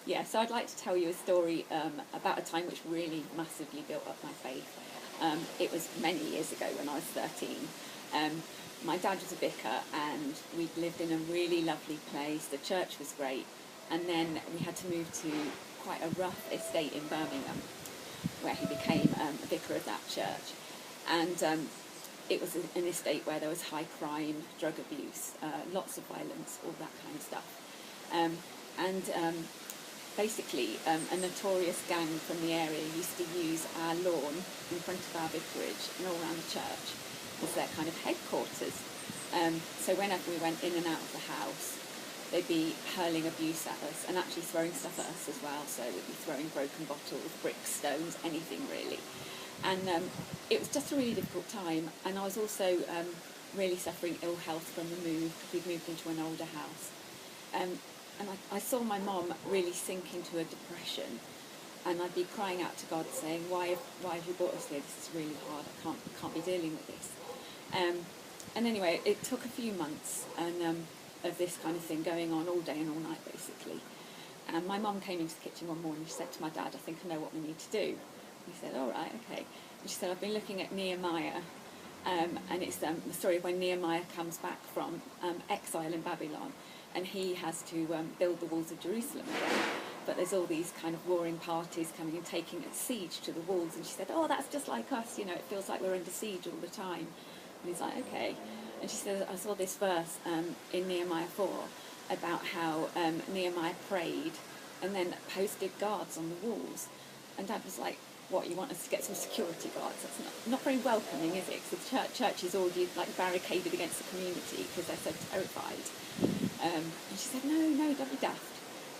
Yeah, so I'd like to tell you a story about a time which really massively built up my faith. It was many years ago when I was 13. My dad was a vicar and we'd lived in a really lovely place. The church was great. And then we had to move to quite a rough estate in Birmingham where he became a vicar of that church. And it was an estate where there was high crime, drug abuse, lots of violence, all that kind of stuff. Basically, a notorious gang from the area used to use our lawn in front of our vicarage and all around the church as their kind of headquarters. So whenever we went in and out of the house, they'd be hurling abuse at us and actually throwing stuff at us as well. So they'd be throwing broken bottles, bricks, stones, anything really. And it was just a really difficult time. And I was also really suffering ill health from the move, because we'd moved into an older house. And I saw my mom really sink into a depression, and I'd be crying out to God saying, why have you brought us here? This is really hard. I can't be dealing with this. And anyway, it took a few months of this kind of thing going on all day and all night, basically. And my mum came into the kitchen one morning. She said to my dad, I think I know what we need to do. He said, all right, okay. And she said, I've been looking at Nehemiah, and it's the story of when Nehemiah comes back from exile in Babylon, and he has to build the walls of Jerusalem again. But there's all these kind of warring parties coming and taking a siege to the walls. And she said, oh, that's just like us, it feels like we're under siege all the time. And he's like, okay. And she said, I saw this verse in Nehemiah 4 about how Nehemiah prayed and then posted guards on the walls. And Dad was like, what, you want us to get some security guards? That's not very welcoming, is it? Because the church is already like barricaded against the community because they're so terrified. And she said, no, don't be daft.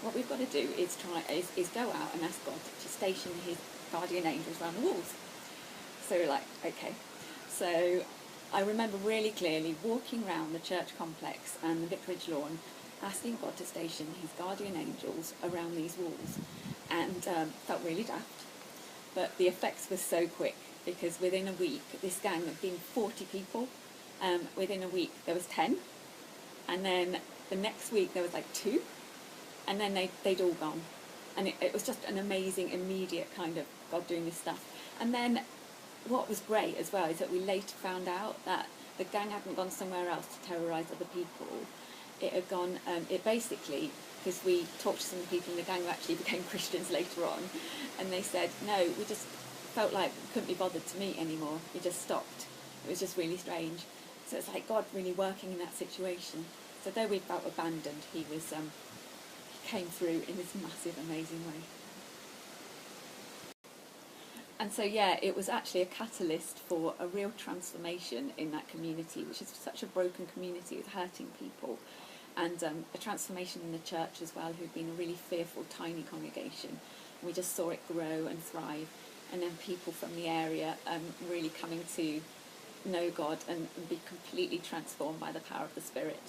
What we've got to do is go out and ask God to station his guardian angels around the walls. So we're like, okay. So I remember really clearly walking around the church complex and the vicarage lawn, asking God to station his guardian angels around these walls, and felt really daft. But the effects were so quick, because within a week, this gang had been 40 people. Within a week, there was 10. And then the next week, there was like 2. And then they'd all gone. And it was just an amazing, immediate kind of God doing this stuff. And then what was great as well is that we later found out that the gang hadn't gone somewhere else to terrorise other people. It had gone, it basically, because we talked to some people in the gang who actually became Christians later on, and they said, no, we just felt like we couldn't be bothered to meet anymore. We just stopped. It was just really strange. So it's like God really working in that situation. So though we felt abandoned, he came through in this massive, amazing way. And so, yeah, it was actually a catalyst for a real transformation in that community, which is such a broken community with hurting people, and a transformation in the church as well, who'd been a really fearful, tiny congregation. We just saw it grow and thrive, and then people from the area really coming to know God and be completely transformed by the power of the Spirit.